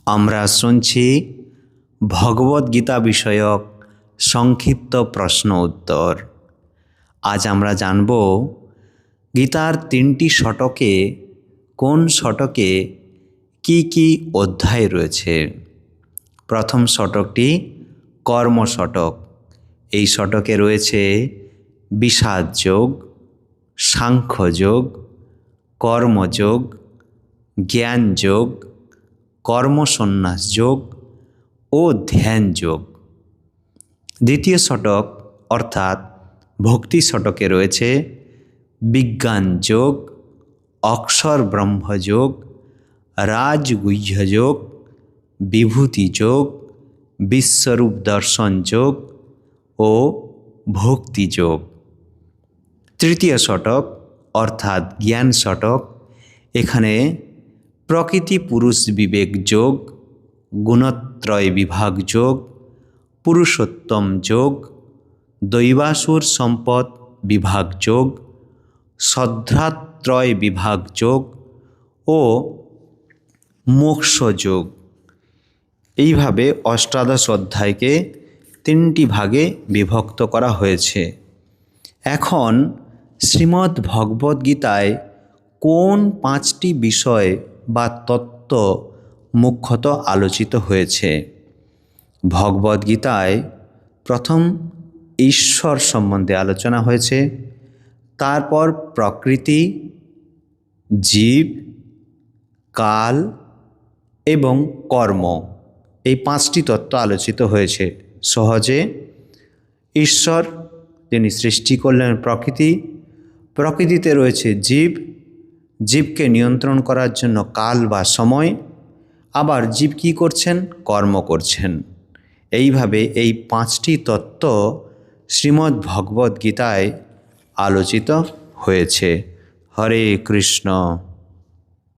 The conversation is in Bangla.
আমরা শুনছি ভগবদ্গীতা বিষয়ক সংক্ষিপ্ত প্রশ্ন উত্তর। আজ আমরা জানব গীতার 3টি শতকে কোন শতকে কি কি অধ্যায় রয়েছে। প্রথম শতকটি কর্ম শতক। এই শতকে রয়েছে বিষাদ যোগ, সাংখ্যযোগ, কর্মযোগ, জ্ঞান যোগ, কর্মসন্ন্যাস যোগ ও ধ্যান যোগ। দ্বিতীয় শতক অর্থাৎ ভক্তি শতকে রয়েছে বিজ্ঞান যোগ, অক্ষর ব্রহ্মযোগ, রাজগুহ্য যোগ, বিভূতি যোগ, বিশ্বরূপ দর্শন যোগ ও ভক্তি যোগ। তৃতীয় শতক অর্থাৎ জ্ঞান শতক। এখানে প্রকৃতি পুরুষ বিবেক যোগ, গুণত্রয় বিভাগ যোগ, পুরুষোত্তম যোগ, দৈবাসুর সম্পদ বিভাগ যোগ, শ্রদ্ধাত্রয় বিভাগ যোগ ও মোক্ষ যোগ। এইভাবে অষ্টাদশ অধ্যায়কে 3টি ভাগে বিভক্ত করা হয়েছে। এখন শ্রীমদ্ ভগবদ্গীতায় কোন 5টি বিষয় বা তত্ত্ব মুখ্যত আলোচিত হয়েছে। ভগবদ্গীতায় প্রথম ঈশ্বর সম্বন্ধে আলোচনা হয়েছে, তারপর প্রকৃতি, জীব, কাল এবং কর্ম, এই 5টি তত্ত্ব আলোচিত হয়েছে। সহজে ঈশ্বর যিনি সৃষ্টি করলেন প্রকৃতি, প্রকৃতিতে রয়েছে জীব, জীবকে নিয়ন্ত্রণ করার জন্য কাল বা সময়, আবার জীব কী করছেন? কর্ম করছেন। এইভাবে এই 5টি তত্ত্ব শ্রীমদ্ ভগবদ্গীতায় আলোচিত হয়েছে। হরে কৃষ্ণ।